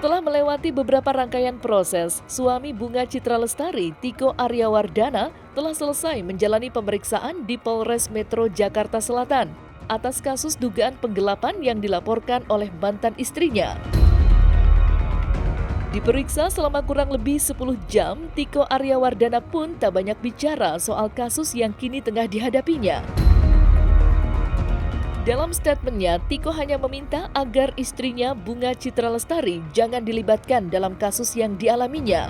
Setelah melewati beberapa rangkaian proses, suami Bunga Citra Lestari, Tiko Aryawardana, telah selesai menjalani pemeriksaan di Polres Metro Jakarta Selatan atas kasus dugaan penggelapan yang dilaporkan oleh mantan istrinya. Diperiksa selama kurang lebih 10 jam, Tiko Aryawardana pun tak banyak bicara soal kasus yang kini tengah dihadapinya. Dalam statementnya, Tiko hanya meminta agar istrinya Bunga Citra Lestari jangan dilibatkan dalam kasus yang dialaminya.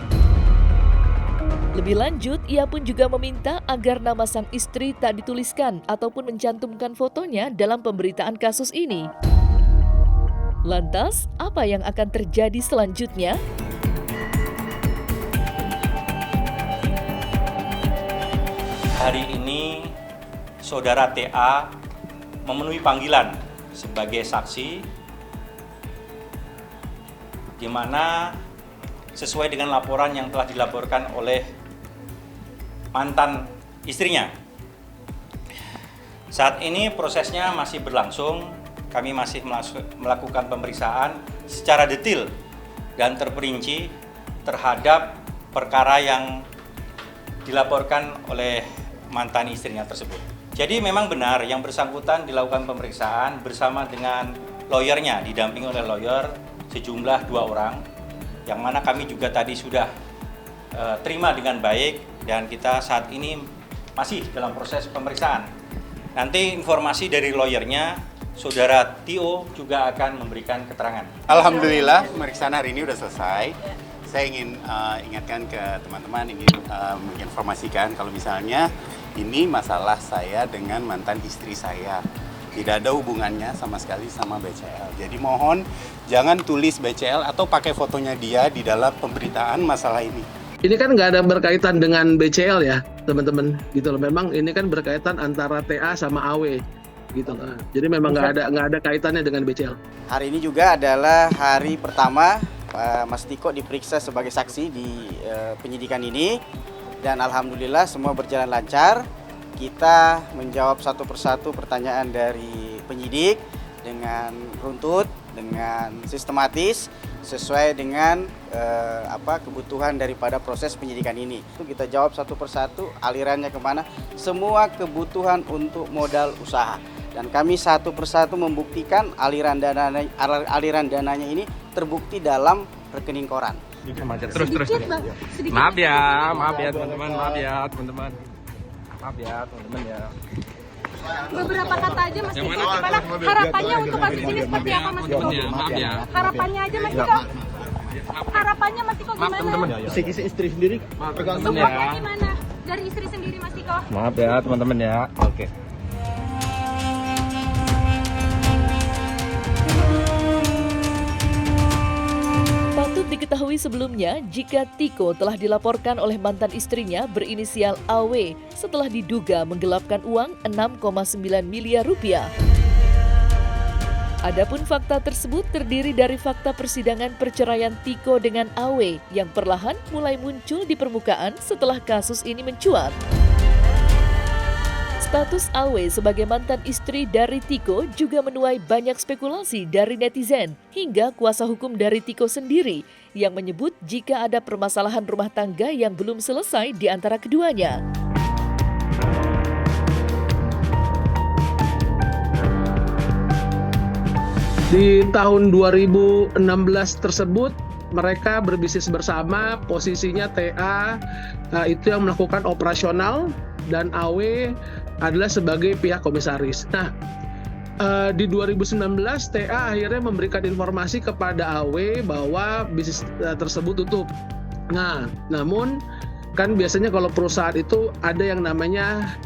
Lebih lanjut, ia pun juga meminta agar nama sang istri tak dituliskan ataupun mencantumkan fotonya dalam pemberitaan kasus ini. Lantas, apa yang akan terjadi selanjutnya? Hari ini, Saudara TA memenuhi panggilan sebagai saksi, di mana sesuai dengan laporan yang telah dilaporkan oleh mantan istrinya. Saat ini prosesnya masih berlangsung, kami masih melakukan pemeriksaan secara detail dan terperinci terhadap perkara yang dilaporkan oleh mantan istrinya tersebut. Jadi memang benar yang bersangkutan dilakukan pemeriksaan bersama dengan lawyernya, didampingi oleh lawyer sejumlah 2 orang, yang mana kami juga tadi sudah terima dengan baik dan kita saat ini masih dalam proses pemeriksaan. Nanti informasi dari lawyernya, Saudara Tio juga akan memberikan keterangan. Alhamdulillah pemeriksaan hari ini sudah selesai. Saya ingin ingatkan ke teman-teman, ingin menginformasikan kalau misalnya ini masalah saya dengan mantan istri saya. Tidak ada hubungannya sama sekali sama BCL. Jadi mohon jangan tulis BCL atau pakai fotonya dia di dalam pemberitaan masalah ini. Ini kan nggak ada berkaitan dengan BCL ya teman-teman gitu loh. Memang ini kan berkaitan antara TA sama AW gitu. Jadi memang nggak ada kaitannya dengan BCL. Hari ini juga adalah hari pertama Mas Tiko diperiksa sebagai saksi di penyidikan ini. Dan alhamdulillah semua berjalan lancar. Kita menjawab satu persatu pertanyaan dari penyidik dengan runtut, dengan sistematis, sesuai dengan kebutuhan daripada proses penyidikan ini. Kita jawab satu persatu, alirannya kemana, semua kebutuhan untuk modal usaha. Dan kami satu persatu membuktikan aliran dananya ini terbukti dalam rekening koran. Terus. Maaf ya teman-teman ya. Beberapa kata aja Mas Tiko, gimana harapannya untuk kasus ini seperti apa Mas Tiko? Harapannya aja Mas Tiko. Harapannya Mas Tiko gimana? Istri sendiri Supportnya gimana? Dari istri sendiri Mas Tiko? Maaf ya teman-teman ya. Oke. Diketahui sebelumnya jika Tiko telah dilaporkan oleh mantan istrinya berinisial AW setelah diduga menggelapkan uang 6,9 miliar rupiah. Adapun fakta tersebut terdiri dari fakta persidangan perceraian Tiko dengan AW yang perlahan mulai muncul di permukaan setelah kasus ini mencuat. Status AW sebagai mantan istri dari Tiko juga menuai banyak spekulasi dari netizen hingga kuasa hukum dari Tiko sendiri yang menyebut jika ada permasalahan rumah tangga yang belum selesai di antara keduanya. Di tahun 2016 tersebut mereka berbisnis bersama, posisinya TA itu yang melakukan operasional dan AW adalah sebagai pihak komisaris. Nah, di 2019 TA akhirnya memberikan informasi kepada AW bahwa bisnis tersebut tutup. Nah, namun kan biasanya kalau perusahaan itu ada yang namanya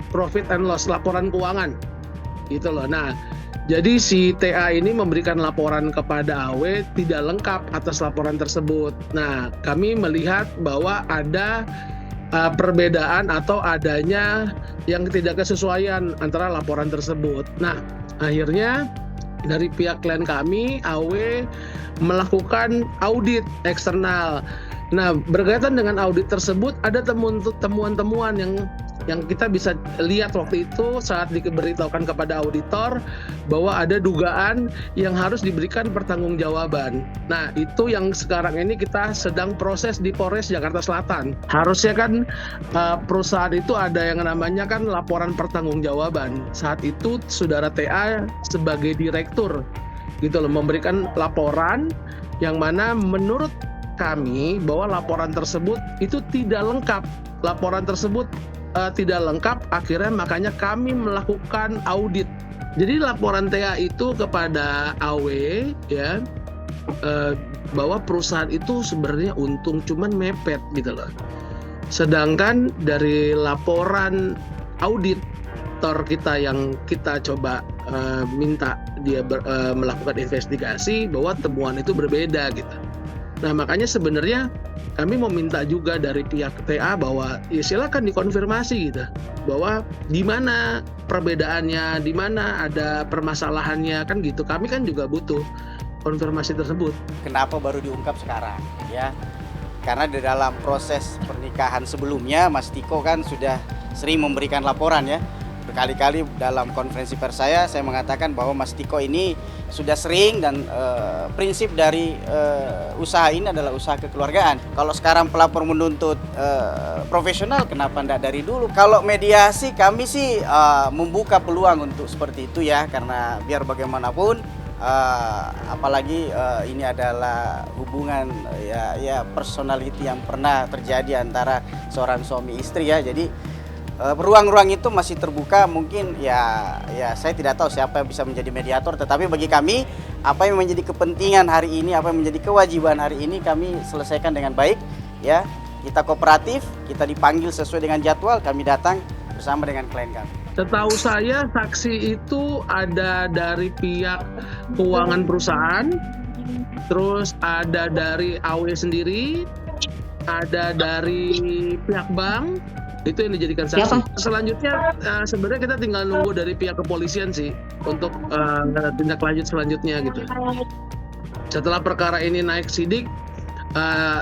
profit and loss, laporan keuangan gitu loh. Nah, jadi si TA ini memberikan laporan kepada AW tidak lengkap atas laporan tersebut. Nah, kami melihat bahwa ada perbedaan atau adanya yang tidak kesesuaian antara laporan tersebut. Nah, akhirnya dari pihak klien kami, AW, melakukan audit eksternal. Nah, berkaitan dengan audit tersebut ada temuan-temuan yang yang kita bisa lihat waktu itu saat diberitahukan kepada auditor bahwa ada dugaan yang harus diberikan pertanggungjawaban. Nah, itu yang sekarang ini kita sedang proses di Polres Jakarta Selatan. Harusnya kan perusahaan itu ada yang namanya kan laporan pertanggungjawaban. Saat itu saudara TA sebagai direktur gitu loh memberikan laporan yang mana menurut kami bahwa laporan tersebut itu tidak lengkap. Laporan tersebut tidak lengkap, akhirnya makanya kami melakukan audit. Jadi laporan TA itu kepada AW ya bahwa perusahaan itu sebenarnya untung cuman mepet gitu loh. Sedangkan dari laporan auditor kita yang kita coba minta dia melakukan investigasi bahwa temuan itu berbeda gitu. Nah, makanya sebenarnya kami mau minta juga dari pihak TA bahwa ya silakan dikonfirmasi gitu bahwa di mana perbedaannya, di mana ada permasalahannya kan gitu. Kami kan juga butuh konfirmasi tersebut. Kenapa baru diungkap sekarang ya? Karena di dalam proses pernikahan sebelumnya Mas Tiko kan sudah sering memberikan laporan ya. Berkali-kali dalam konferensi pers saya mengatakan bahwa Mas Tiko ini sudah sering dan prinsip dari usaha ini adalah usaha kekeluargaan. Kalau sekarang pelapor menuntut profesional, kenapa enggak dari dulu? Kalau mediasi kami sih membuka peluang untuk seperti itu ya, karena biar bagaimanapun apalagi ini adalah hubungan ya personality yang pernah terjadi antara seorang suami istri ya. Jadi ruang-ruang itu masih terbuka, mungkin ya saya tidak tahu siapa yang bisa menjadi mediator, tetapi bagi kami apa yang menjadi kepentingan hari ini, apa yang menjadi kewajiban hari ini kami selesaikan dengan baik ya. Kita kooperatif, kita dipanggil sesuai dengan jadwal, kami datang bersama dengan klien kami. Setahu saya saksi itu ada dari pihak keuangan perusahaan, terus ada dari AW sendiri, ada dari pihak bank. Itu yang dijadikan saksi. Selanjutnya sebenarnya kita tinggal nunggu dari pihak kepolisian sih untuk tindak lanjut selanjutnya gitu. Setelah perkara ini naik sidik,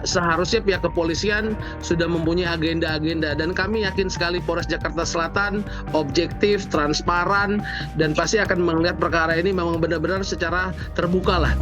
seharusnya pihak kepolisian sudah mempunyai agenda-agenda dan kami yakin sekali Polres Jakarta Selatan objektif, transparan dan pasti akan melihat perkara ini memang benar-benar secara terbuka lah.